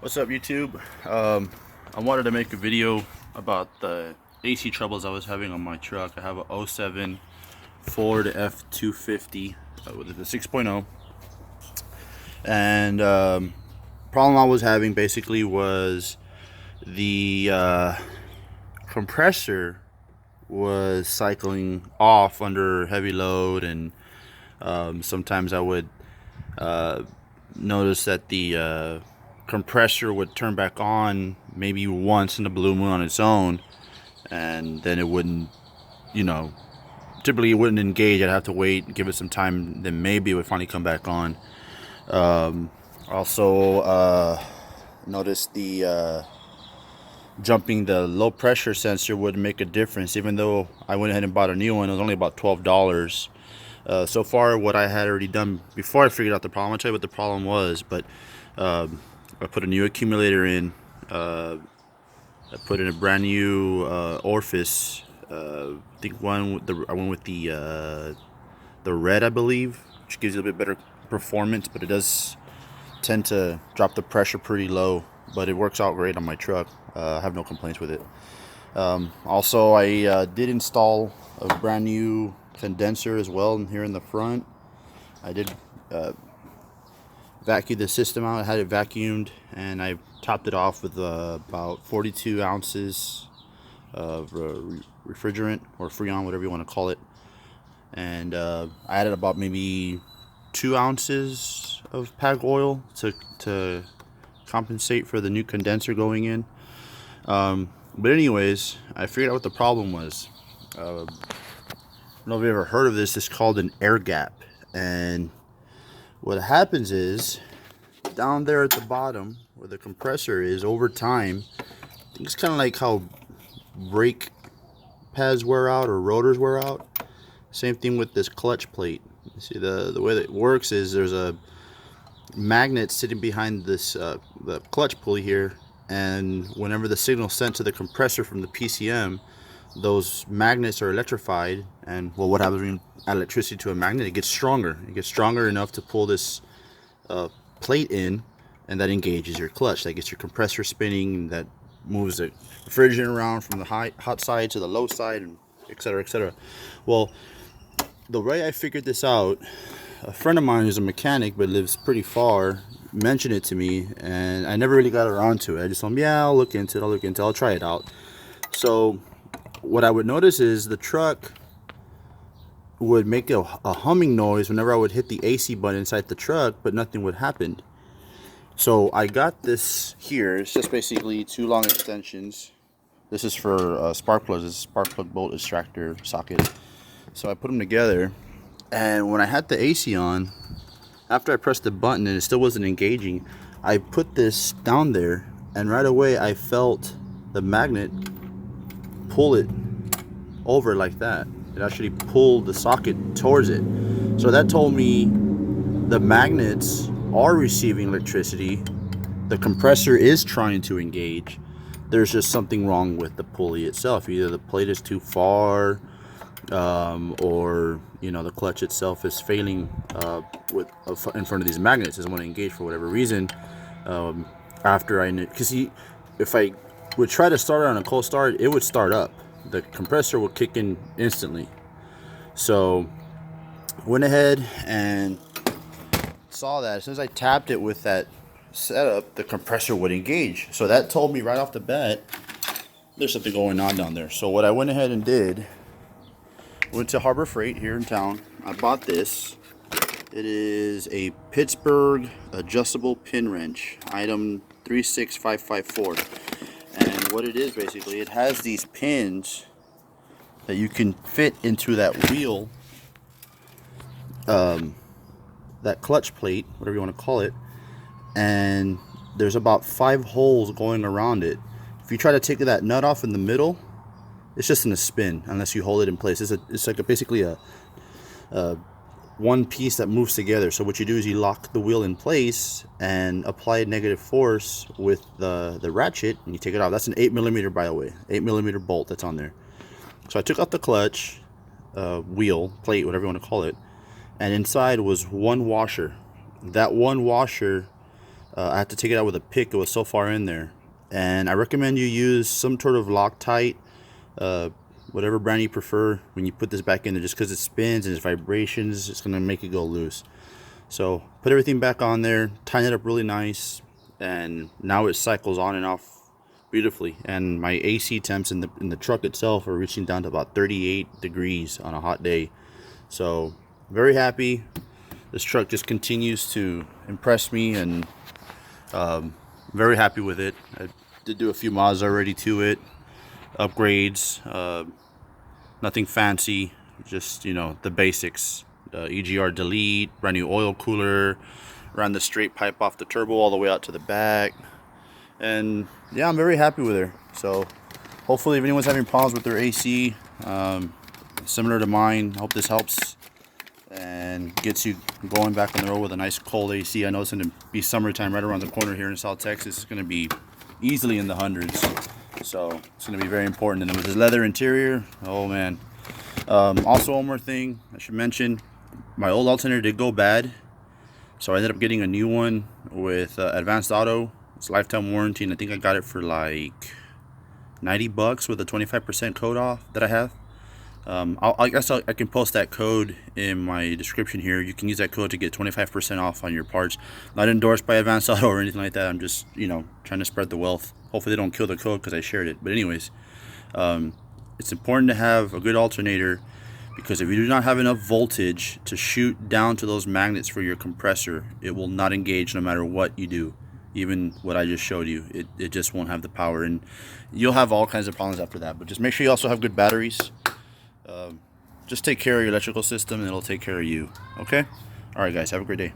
What's up, YouTube? I wanted to make a video about the AC troubles I was having on my truck. I have a '07 Ford F250 with the 6.0, and problem I was having basically was the compressor was cycling off under heavy load, and sometimes I would notice that the compressor would turn back on maybe once in a blue moon on its own, and then it wouldn't, typically it wouldn't engage. I'd have to wait, give it some time, then maybe it would finally come back on. Also noticed the jumping the low pressure sensor would make a difference, even though I went ahead and bought a new one. It was only about $12. So far, what I had already done before I figured out the problem, I'll tell you what the problem was, but I put a new accumulator in. I put in a brand new orifice. I think I went with the red, I believe, which gives you a bit better performance, but it does tend to drop the pressure pretty low. But it works out great on my truck. I have no complaints with it. Also, I did install a brand new condenser as well here in the front. I did vacuum the system out. I had it vacuumed, and I topped it off with about 42 ounces of refrigerant or Freon, whatever you want to call it. And I added about maybe 2 ounces of PAG oil to compensate for the new condenser going in. But anyways, I figured out what the problem was. I don't know if you've ever heard of this. It's called an air gap. And what happens is, down there at the bottom where the compressor is, over time, I think it's kind of like how brake pads wear out or rotors wear out. Same thing with this clutch plate. You see, the way that it works is there's a magnet sitting behind this the clutch pulley here, and whenever the signal is sent to the compressor from the PCM, those magnets are electrified. And well, what happens when you add electricity to a magnet? It gets stronger. It gets stronger enough to pull this plate in, and that engages your clutch. That gets your compressor spinning. That moves the refrigerant around from the hot side to the low side, and etc., etc. Well, the way I figured this out, a friend of mine who's a mechanic but lives pretty far mentioned it to me, and I never really got around to it. I just told him, yeah, I'll look into it, I'll try it out. So what I would notice is the truck would make a humming noise whenever I would hit the AC button inside the truck, but nothing would happen. So I got this here. It's just basically 2 long extensions. This is for spark plugs. This is spark plug bolt extractor socket. So I put them together, and when I had the AC on, after I pressed the button and it still wasn't engaging, I put this down there, and right away I felt the magnet pull it over like that. It actually pulled the socket towards it. So that told me the magnets are receiving electricity. The compressor is trying to engage. There's just something wrong with the pulley itself. Either the plate is too far, or the clutch itself is failing in front of these magnets. Doesn't want to engage for whatever reason. After I knew, because if I would try to start it on a cold start, it would start up. The compressor would kick in instantly. So went ahead and saw that as soon as I tapped it with that setup, the compressor would engage. So that told me right off the bat there's something going on down there. So what I went ahead and did, went to Harbor Freight here in town. I bought this. It is a Pittsburg adjustable pin wrench, item 36554. And what it is, basically, it has these pins that you can fit into that wheel, that clutch plate, whatever you want to call it. And there's about 5 holes going around it. If you try to take that nut off in the middle, it's just in a spin unless you hold it in place. It's like basically a one piece that moves together. So what you do is you lock the wheel in place and apply negative force with the ratchet, and you take it off. That's an 8mm, by the way, 8mm bolt that's on there. So I took out the clutch, wheel, plate, whatever you want to call it, and inside was one washer. That one washer I had to take it out with a pick. It was so far in there. And I recommend you use some sort of Loctite, whatever brand you prefer, when you put this back in there, just because it spins and its vibrations, it's going to make it go loose. So put everything back on there, tighten it up really nice, and now it cycles on and off beautifully. And my AC temps in the truck itself are reaching down to about 38 degrees on a hot day. So very happy. This truck just continues to impress me, and very happy with it. I did do a few mods already to it, upgrades, nothing fancy, just, you know, the basics. EGR delete, brand new oil cooler, ran the straight pipe off the turbo all the way out to the back, and yeah, I'm very happy with her. So hopefully if anyone's having problems with their AC, similar to mine, I hope this helps and gets you going back on the road with a nice cold AC. I know it's going to be summertime right around the corner here in South Texas. It's going to be easily in the hundreds, so it's going to be very important. And then with this leather interior, oh man. Also, one more thing I should mention, my old alternator did go bad, so I ended up getting a new one with Advanced Auto. It's lifetime warranty, and I think I got it for like $90 with a 25% code off that I have. I guess I can post that code in my description here. You can use that code to get 25% off on your parts. Not endorsed by Advanced Auto or anything like that. I'm just, you know, trying to spread the wealth. Hopefully they don't kill the code because I shared it. But anyways, it's important to have a good alternator, because if you do not have enough voltage to shoot down to those magnets for your compressor, it will not engage no matter what you do. Even what I just showed you, it just won't have the power, and you'll have all kinds of problems after that. But just make sure you also have good batteries. Just take care of your electrical system, and it'll take care of you. Okay? Alright guys, have a great day.